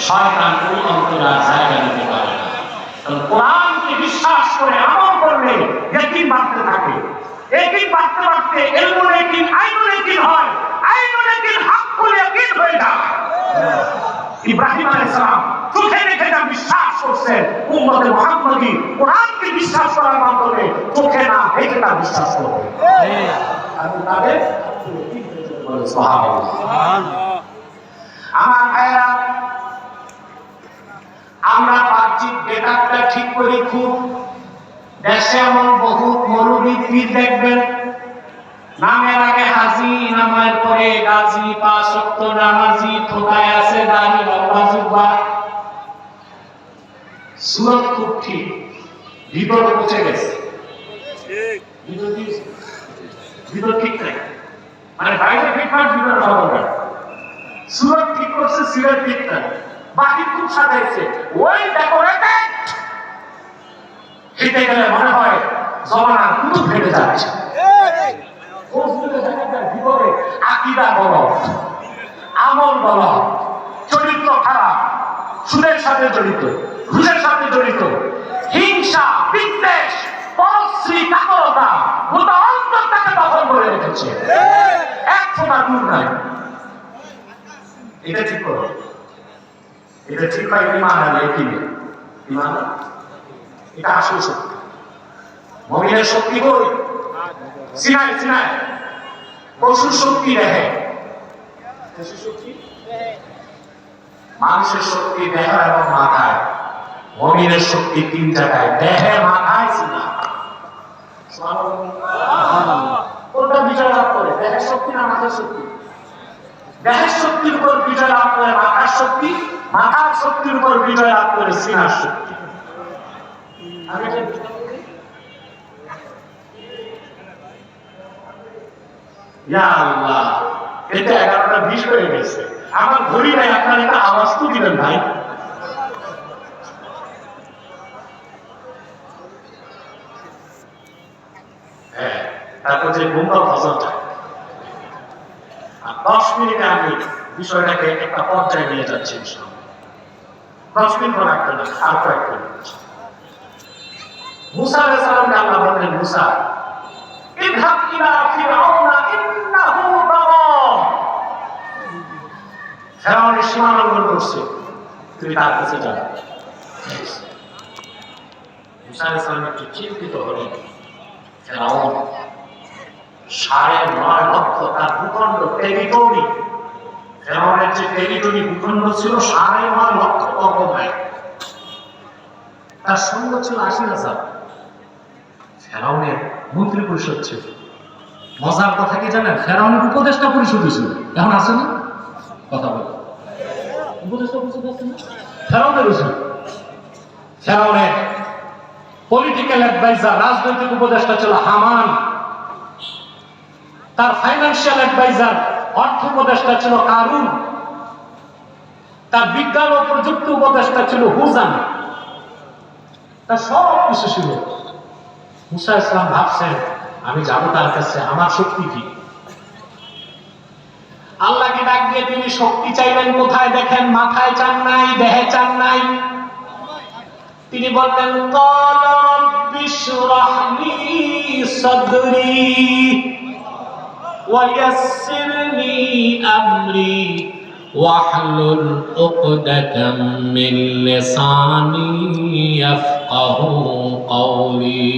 শয়তান ওই অন্তরে আর জায়গা নিতে পারে না। কোরআনকে বিশ্বাস করে আমল করলে ইয়াকিন বাড়তে থাকে, ইয়াকিন বাড়তে বাড়তে ইলমুল ইয়াকিন আইনুল ইয়াকিন হয়, আইনুল ইয়াকিন হাক্কুল ইয়াকিন হয়ে যায়। ইব্রাহিম আলাইহিস সালাম চোখে দেখে যা বিশ্বাস করছেন, উম্মতে মুহাম্মদী কোরআনকে বিশ্বাস করার মাধ্যমে চোখে না দেখে তা বিশ্বাস করবে। আমি তাদের সুবহানাল্লাহ। আমার ভাইরা, আমরা বাহ্যিক গেটআপটা ঠিক করি খুব। দেশে এমন বহুত মৌলবী পীর দেখবেন, নামের আগে হাজি, নামের পরে গাজী, ৫ ওয়াক্ত নামাজি, থোকায় আছে দাড়ি, লম্বা জুব্বা, সুরত খুব ঠিক, ভিতরে পচে গেছে, ভিতর ঠিক নাই, মানে বাইরে ফিটফাট, ভিতরে হবে। সুরত ঠিক করছে, সিরাত ঠিক নাই, বাকি খুব সাজাইছে, ওই ডেকোরেটেড, হেঁটে গেলে মনে হয় জমানা কুতুব ফেটে যাচ্ছে। ভিতরে আকীদা গলদ, আমল গলদ, চরিত্র খারাপ, সুদের সাথে জড়িত, ঘুষের সাথে জড়িত, হিংসা, বিদ্বেষ, পরশ্রী, কাতরতা গোটা অন্তরটাকে দখল করে রেখেছে, এক ফোঁটা দূর নাই। এটা ঠিক করো, এটা ঠিক হয় ইমান আর ইয়াকিনে। ইমান এটা আসল শক্তি, মুমিনের শক্তি কই? সিনায় সিনায়। পশুর শক্তি দেহে, মানুষের শক্তি দেহ এবং মাথায়, মুমিনের শক্তি ৩ জায়গায়, দেহে, মাথায়, সিনায়। কোনটা বিজয় লাভ করে? দেহের শক্তি না মাথার শক্তি? দেহের শক্তির উপর বিজয় লাভ করে মাথার শক্তি, মাথার শক্তির উপর বিজয় লাভ করে সিনার শক্তি। ইয়া আল্লাহ, এটা 11টা 20 হয়ে গেছে। আমার ঘড়ি নাই, আপনার একটা আওয়াজ তো দিবেন ভাই। হ্যাঁ, তারপর যে ঘুমটা ফজরটা, 10 মিনিটে আমি বিষয়টাকে একটা পর্যায়ে নিয়ে যাচ্ছি। 10 মিনিট রাখতে না, আর কয়েকটা মিনিট। মুসা আলাইহিস সালামকে আল্লাহ বললেন, মুসা ইযহাব ইলা ফিরআউনা ইন্নাহু তাগা। ফিরআউন সীমা লঙ্ঘন করছে, তুমি তার কাছে যাও। মুসা আলাইহিস সালাম একটু চিন্তিত হলেন। ফিরআউন ৯.৫ লক্ষ তার ভূখণ্ড, টেরিটরি, ফিরআউনের যে টেরিটরি ভূখণ্ড ছিল ৯.৫ লক্ষ বর্গ মাইল, তার সৈন্য ছিল ৮০,০০০। ফিরআউনের মন্ত্রী পরিষদ ছিল। মজার কথা কি জানেন? ফিরআউনের উপদেষ্টা পরিষদ ছিল, এখন আছে না? কথা বলে উপদেষ্টা পরিষদ আছে না? ফিরআউনের ছিল। ফিরআউনের পলিটিক্যাল অ্যাডভাইজার, রাজনৈতিক উপদেষ্টা ছিল হামান। তার ফাইন্যান্সিয়াল অ্যাডভাইজার, অর্থ উপদেষ্টা ছিল কারুন। তার বিজ্ঞান ও প্রযুক্তি উপদেষ্টা ছিল হুজান। তার সব কিছু ছিল। মুসা আলাইহিস সালাম ভাবছেন, আমি যাবো তার কাছে, আমার শক্তি কি? আল্লাহকে ডাক দিয়ে তিনি শক্তি চাইলেন কোথায়? দেখেন, মাথায় চান নাই, দেহে চান নাই। তিনি বললেন, ক্বালা রাব্বি ইশরাহ লি সাদরি ওয়া ইয়াসসির লি আমরি ওয়াহলুল উকদাতাম মিন লিসানি ইয়াফকাহু কওলি।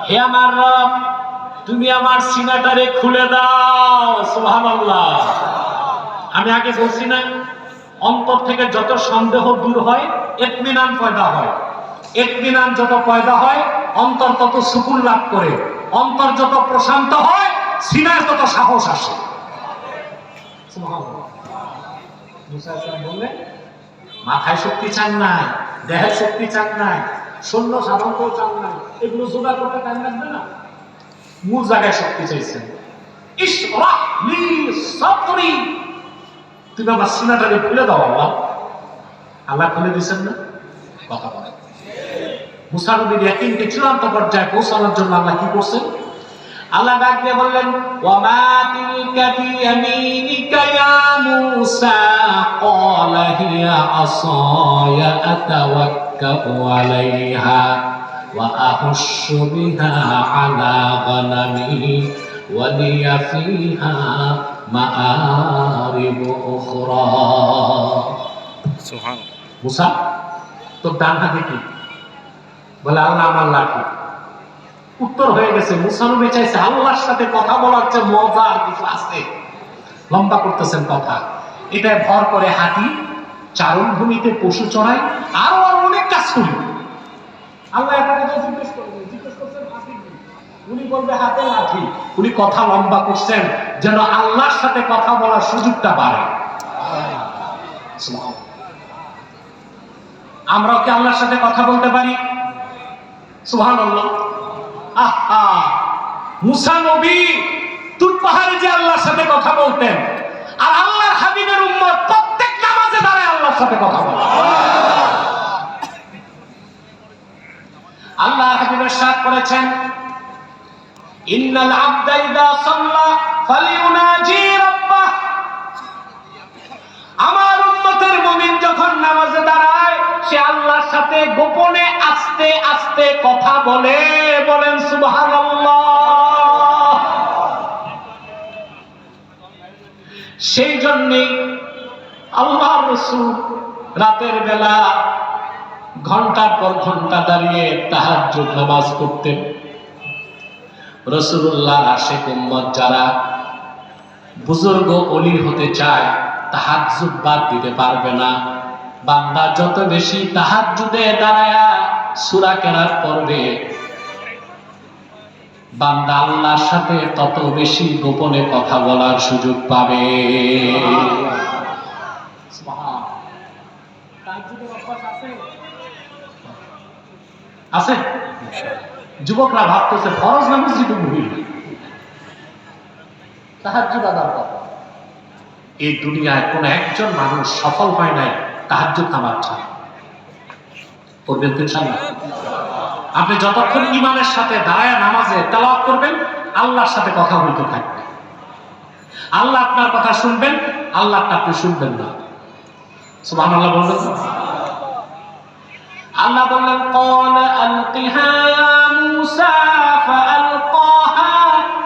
হে আমার রব, তুমি আমার সিনাটারে খুলে দাও। সুবহানাল্লাহ। আমি আগে বলছি না, অন্তর থেকে যত সন্দেহ দূর হয়, ইতমিনান পয়দা হয়। ইতমিনান যত পয়দা হয়, অন্তর তত সুকুন লাভ করে। অন্তর যত প্রশান্ত হয়, সিনায় তত সাহস আসে। সুবহানাল্লাহ। মুসা আলাইহিস বললেন, মাথায় শক্তি চান নাই, দেহের শক্তি চান নাই, সৈন্য সাধারণকেও চান নাই, এগুলো জোগাড় করতে টাইম লাগবে না। মূল জায়গায় শক্তি চাইছেন। ইশরাহ লি সাদরি, তুমি আমার সিনাটারে খুলে দাও আল্লাহ। আল্লাহ খুলে দিচ্ছেন না? কথা বলে। মুসা নবীর ইয়াকিনকে চূড়ান্ত পর্যায়ে পৌঁছানোর জন্য আল্লাহ কি করছেন? আল্লাহ ডাক দিয়ে বললেন, ওয়া মা তিলকা বিয়ামিনিকা ইয়া موسى قال هي عصاي أتوكأ عليها وأهش بها على غنمي ولي فيها مآرب أخرى سبحان موسى তো ডান হাতে কি বলে আল্লাহ আমার লাঠি উত্তর হয়ে গেছে মুসা নবী চাইছে আল্লাহর সাথে কথা বলার চেয়ে মজার কিছু আছে লম্বা করতেছেন কথা এটা ভর করে হাঁটি চারণ ভূমিতে পশু চড়াই আরো অনেক কাজ করি আল্লাহ একটা কথা জিজ্ঞেস করছেন হাতি উনি বলবে হাতে লাঠি উনি কথা লম্বা করছেন যেন আল্লাহর সাথে কথা বলার সুযোগটা বাড়ে আমরাও কি আল্লাহর সাথে কথা বলতে পারি সুবহানাল্লাহ আহা মুসা নবী তুর পাহাড়ে যে আল্লাহর সাথে কথা বলতেন আর আল্লাহর হাবিবের উম্মত প্রত্যেক নামাজে দাঁড়ায় আল্লাহর সাথে কথা বলে আল্লাহর হাবিব ইরশাদ করেছেন ইন্নাল আবদা ইযা সাল্লা ফালিউনাজি রাব্বাহ আমার উম্মতের মুমিন যখন নামাজে দাঁড়ায় সে আল্লাহর সাথে গোপনে আস্তে আস্তে কথা বলে বলেন সুবহানাল্লাহ সেই জন্যে আল্লাহর রাসূল রাতের বেলা ঘন্টার পর ঘন্টা দাঁড়িয়ে তাহাজ্জুদ নামাজ পড়তেন রাসূলুল্লাহ আশিক উম্মত যারা বুজুর্গ ওলি হতে চায় তাহাজ্জুদ বাদ দিতে পারবে না বান্দা যত বেশি তাহাজ্জুদে দাঁড়ায়া সূরা কেরাত পড়বে বান্দা আল্লাহর সাথে তত বেশি গোপনে কথা বলার সুযোগ পাবে আছে যুবকরা ভাবতেছে ফরজ নামাজ যেটুকু হইল তাহাজ্জুদ আদার কথা এই দুনিয়ায় কোন একজন মানুষ সফল হয় নাই তাহাজ্জুদ নামাজ ছাড়া পড়বেন তো ইনশাআল্লাহ আপনি যতক্ষণ ঈমানের সাথে দাঁড়ায় নামাজে তেলাওয়াত করবেন আল্লাহর সাথে কথা বলতে থাকবেন আল্লাহ আপনার কথা শুনবেন আল্লাহটা আপনি শুনবেন না সুবহানাল্লাহ বলবেন আল্লাহ বললেন قال القها يا موسى فالقاها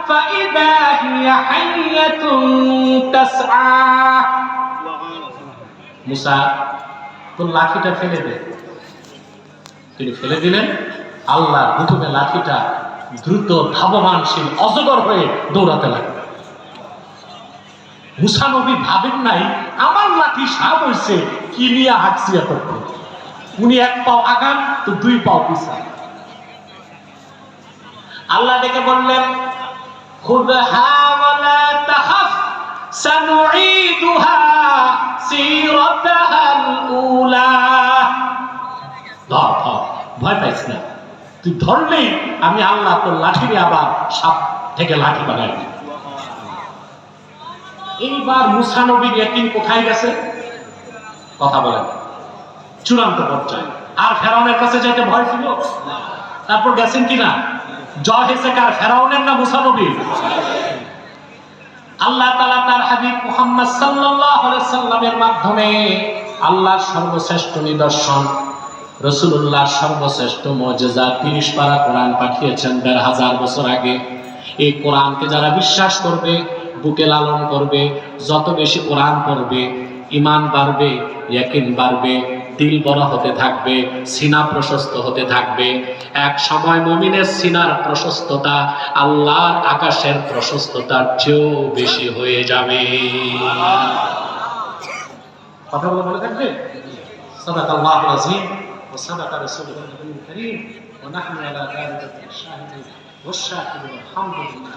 فاذا هي حيه تسعى মুসা তো লাঠিটা ফেলে দে তিনি ফেলে দিলেন আল্লাহ হুকুমে লাঠিটা দ্রুত ধাবমানশীল অজগর হয়ে দৌড়াতে লাগলো মুসা নবী ভাবেন নাই আমার লাঠি সাপ হয়েছে কি নিয়ে হাঁটছি এতক্ষণ উনি এক পাও আগান তো দুই পাও পিছান আল্লাহ ডেকে বললেন খুযহা ওয়ালা তাখাফ সানুঈদুহা সিরাতাহাল উলা ধর ভয় পাইস না তুই ধরলেই আমি আল্লাহ তোর লাঠি দিয়ে আবার সাপ থেকে লাঠি বানাই দিই এইবার মুসা নবীর ইয়াকিন কোথায় গেছে কথা বলেন চূড়ান্ত পর্যায়ে আর ফেরাউনের কাছে যাইতে ভয় ছিল তারপর গেছেন কিনা জয় হয়েছে কার ফেরাউনের না মুসা নবীর আল্লাহ তাআলা তার হাবিব মুহাম্মদ সাল্লাল্লাহু আলাইহি সাল্লামের মাধ্যমে আল্লাহর সর্বশ্রেষ্ঠ নিদর্শন রাসূলুল্লাহর সর্বশ্রেষ্ঠ মুজিজা 30 পারা কোরআন পাঠিয়েছেন 1500 বছর আগে এই কোরআনকে যারা বিশ্বাস করবে বুকে লালন করবে যত বেশি কোরআন পড়বে ঈমান বাড়বে ইয়াকিন বাড়বে দিল বড় হতে থাকবে সিনা প্রশস্ত হতে থাকবে এক সময় মুমিনের সিনার প্রশস্ততা আল্লাহর আকাশের প্রশস্ততার চেয়েও বেশি হয়ে যাবে কথাগুলো মনে থাকবে সাদাকাল্লাহুল আযীম ওয়া সাদাকা রাসূলুহুল নবিয়্যুল কারীম ওয়া নাহনু আলা যালিকা মিনাশ শাহিদিন ওয়াশ শাকিরিন আলহামদুলিল্লাহ